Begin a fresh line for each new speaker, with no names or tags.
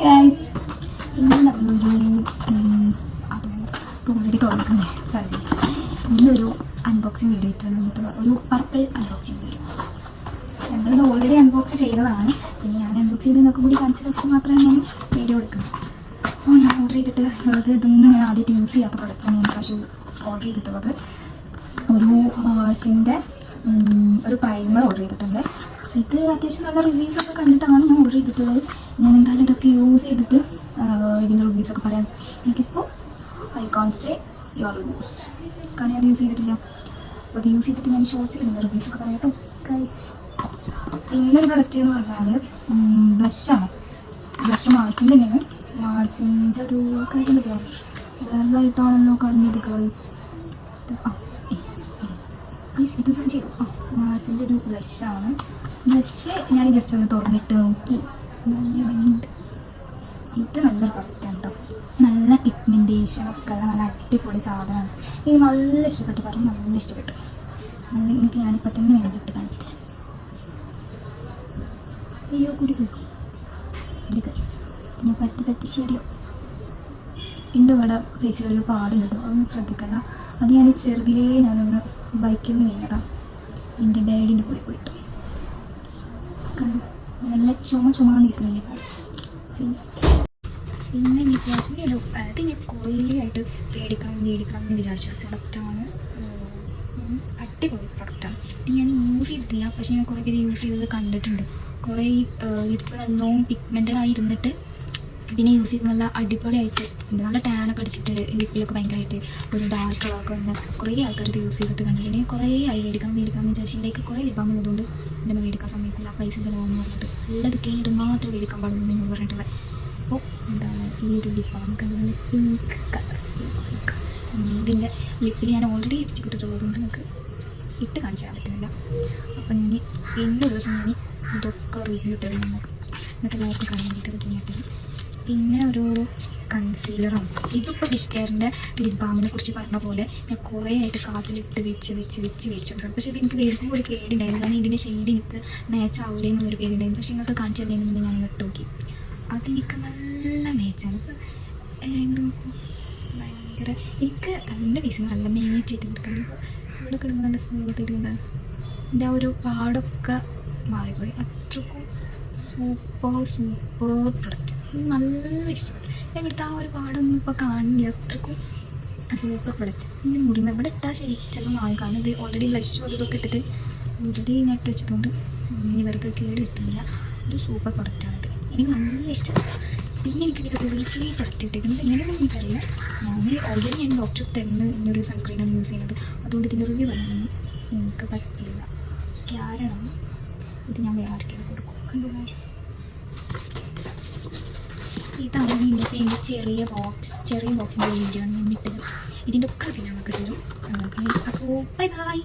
Guys, ഇന്ന് നമ്മളൊരു already തുടങ്ങുന്നത് സർവീസ്. ഇന്നൊരു അൺബോക്സിങ് വീഡിയോ ഇട്ടിട്ടുള്ള ഒരു പർപ്പിൾ അൺബോക്സിങ് വീഡിയോ. ഞങ്ങളിത് ഓൾറെഡി അൺബോക്സ് ചെയ്തതാണ്. പിന്നെ ഞാൻ അൺബോക്സ് ചെയ്ത് നിങ്ങൾക്ക് കൂടി കാണിച്ചു വെച്ചിട്ട് മാത്രമാണ് ഞാൻ വീഡിയോ എടുക്കുന്നത്. അപ്പോൾ ഞാൻ ഓർഡർ ചെയ്തിട്ട് ഉള്ളത് ഇതൊന്നും ഞാൻ ആദ്യമായിട്ട് യൂസ് ചെയ്യാത്ത പ്രൊഡക്ട്സാണ് ഞാൻ പ്രാവശ്യം ഓർഡർ ചെയ്തിട്ടുള്ളത്. ഒരു മാർസിൻ്റെ ഒരു പ്രൈമർ ഓർഡർ ചെയ്തിട്ടുണ്ട്. ഇത് അത്യാവശ്യം നല്ല റിവ്യൂസൊക്കെ കണ്ടിട്ടാണ് ഞാൻ ഓർഡർ ചെയ്തിട്ടുള്ളത്. ഞാൻ എന്തായാലും ഇതൊക്കെ യൂസ് ചെയ്തിട്ട് ഇതിൻ്റെ റിവ്യൂസൊക്കെ പറയാം. എനിക്കിപ്പോൾ I can't say your reviews, കാരണം അത് യൂസ് ചെയ്തിട്ടില്ല. അപ്പോൾ അത് യൂസ് ചെയ്തിട്ട് ഞാൻ ഷോർട്സിൽ ഇതിൻ്റെ റിവ്യൂസൊക്കെ പറയാം കേട്ടോ ഗൈസ്. ഇന്നൊരു പ്രൊഡക്റ്റ് എന്ന് പറഞ്ഞാൽ ബ്ലഷാണ്. ബ്ലഷ് മാർസിൻ്റെ തന്നെയാണ്. മാർസിൻ്റെ ഒരു കാര്യം വേറെതായിട്ടാണല്ലോ കഴിഞ്ഞത് ഗൈസ്. ഇത് ചെയ്തു. മാർസിൻ്റെ ഒരു ബ്ലഷാണ്. ബ്ലഷ് ഞാൻ ജസ്റ്റ് ഒന്ന് തുറന്നിട്ട് നോക്കി. ഇത് നല്ലൊരു പ്രൊഡക്റ്റാണ് കേട്ടോ. നല്ല പിഗ്മെൻറ്റേഷനൊക്കെ ഉള്ള നല്ല അടിപൊളി സാധനമാണ്. ഇത് നല്ല ഇഷ്ടപ്പെട്ടു, പറഞ്ഞു നല്ല ഇഷ്ടപ്പെട്ടു. നിങ്ങൾക്ക് ഞാനിപ്പോൾ തന്നെ വേണ്ടിയിട്ട് കാണിച്ചു തരാം. അയ്യോ കൂടി പോയിക്കും പിന്നെ പറ്റി ശരിയോ. എൻ്റെ ഇവിടെ ഫേസിലൊരു പാടുണ്ട്, അതൊന്നും ശ്രദ്ധിക്കണ്ട. അത് ഞാൻ ചെറുതിലേ ഞാനൊന്ന് ബൈക്കിൽ നിന്ന് വീണതാണ്. എൻ്റെ ഡാഡിൻ്റെ കൂടെ പോയിട്ട് കണ്ടു. നല്ല ചുമന്നിരിക്കുന്നില്ലേ ഫേസ്. പിന്നെ ഒരു അത് ഞാൻ കുറേ ആയിട്ട് മേടിക്കണം എന്ന് വിചാരിച്ച പ്രൊഡക്റ്റാണ്. അടിപൊളി പ്രൊഡക്റ്റാണ്. ഇത് ഞാൻ യൂസ് ചെയ്തിട്ടില്ല, പക്ഷേ ഞാൻ കുറേ പേര് യൂസ് ചെയ്തത് കണ്ടിട്ടുണ്ട്. കുറേ ലിപ്പ് നല്ലോണം പിഗ്മെൻറ്റഡ് ആയിരുന്നിട്ട് പിന്നെ യൂസ് ചെയ്ത് നല്ല അടിപൊളിയായിട്ട് നല്ല ടാനൊക്കെ അടിച്ചിട്ട് ലിപ്പിലൊക്കെ ഭയങ്കരമായിട്ട് ഒരു ഡാർക്ക് കളറൊക്കെ വന്ന് കുറേ ആൾക്കാർ ഇത് യൂസ് ചെയ്തിട്ട് കണ്ടിട്ടുണ്ട്. കുറേ ആയി മേടിക്കണം എന്ന് വിചാരിച്ചിട്ടുണ്ടെങ്കിൽ കുറേ ലിപ്പാകുമ്പോൾ ഉള്ളതുകൊണ്ട് എൻ്റെ മേടിക്കാൻ സമയത്തില്ല, പൈസ ചിലവാന്ന് പറഞ്ഞിട്ട് ഉള്ളത് കേട്ട് മാത്രമേ മേടിക്കാൻ പാടുള്ളൂ നിങ്ങൾ പറഞ്ഞിട്ടുള്ളത്. അപ്പോൾ എന്താണ് ഈ ഒരു ലിപ്പാണ് കണ്ടത്, പിങ്ക് കളർ. ഇതിൻ്റെ ലിപ്പിൽ ഞാൻ ഓൾറെഡി ലിപ്സ്റ്റിക് ഇട്ടിട്ടുള്ളതുകൊണ്ട് നിങ്ങൾക്ക് ഇട്ട് കാണിച്ചാൽ പറ്റുന്നില്ല. അപ്പോൾ ഞാൻ പിന്നെ ഒരു ദിവസം ഞാൻ ഇതൊക്കെ റിവ്യൂ ഇട്ടത് നിങ്ങൾക്ക് എല്ലാവർക്കും കാണാൻ വേണ്ടിയിട്ട് പറ്റുന്നിട്ട്. പിന്നെ ഒരു കൺസീലറാണ്. ഇതിപ്പോൾ ഡിഷ് കെയറിൻ്റെ ലിപ് ബാമിനെ കുറിച്ച് പറഞ്ഞ പോലെ ഞാൻ കുറേ ആയിട്ട് കാതിലിട്ട് വെച്ച് മേടിച്ചിട്ടുണ്ട്. പക്ഷേ ഇത് എനിക്ക് വേടിക്കുമ്പോൾ ഒരു പേടിയുണ്ടായിരുന്നു, കാരണം ഇതിൻ്റെ ഷെയ്ഡ് എനിക്ക് മാച്ച് ആവില്ലേ എന്നുള്ളൊരു പേടിയുണ്ടായിരുന്നു. പക്ഷേ നിങ്ങൾക്ക് കാണിച്ചു തരുന്നതിന് മുന്നേ ഞാൻ ഇട്ട് നോക്കി, അതെനിക്ക് നല്ല മാച്ചാണ്. ഭയങ്കര എനിക്ക് എൻ്റെ ഫേസിന് നല്ല മാച്ചായിട്ട് കിടക്കണം. ഇവിടെ കിടക്കുമ്പോൾ നല്ല സ്മൂത്ത് ആയിട്ടുണ്ടാകും. എൻ്റെ ആ ഒരു പാടൊക്കെ മാറിപ്പോയി. അത്രക്കും സൂപ്പർ പ്രൊഡക്റ്റ്, നല്ല ഇഷ്ടം. ഞാൻ എടുത്ത ആ ഒരു പാടൊന്നും ഇപ്പോൾ കാണില്ല, അത്രക്കും സൂപ്പർ പ്രൊഡക്റ്റ്. എൻ്റെ മുടി ഇവിടെ ഇട്ടാൽ ശരി ചിലപ്പോൾ മാറി, കാരണം ഇത് ഓൾറെഡി ബ്ലഷും അതൊക്കെ ഇട്ടിട്ട് ഓൾറെഡി നട്ട് വെച്ചതുകൊണ്ട് ഇവർക്ക് കേട് കിട്ടുന്നില്ല. ഒരു സൂപ്പർ പ്രൊഡക്റ്റാണിത്, എനിക്ക് നല്ല ഇഷ്ടം. പിന്നെ എനിക്കിതൊരു ഫ്രീ പ്രൊഡക്റ്റ് കിട്ടിയിട്ടുണ്ട്. എങ്ങനെയാണെന്ന് എനിക്കറിയില്ല. ഓൾറെഡി ഞാൻ ഡോക്ടർ തരുന്ന ഇന്നൊരു സൺസ്ക്രീനാണ് യൂസ് ചെയ്യുന്നത്, അതുകൊണ്ട് ഇതിൻ്റെ റിവ്യൂ പറയാനൊന്നും എനിക്ക് പറ്റില്ല. കാരണം ഇത് ഞാൻ വേറെ ആർക്കെങ്കിലും കൊടുക്കും. കണ്ടു ഗൈസ്, ഇതാണ് എൻ്റെ ചെറിയ ബോക്സിൻ്റെ വീഡിയോ ആണ് ഞാൻ ഇട്ടത്. ഇതിൻ്റെ ഒക്കെ പിന്നെ നമുക്ക് തരും. അപ്പോൾ ബൈ ബൈ.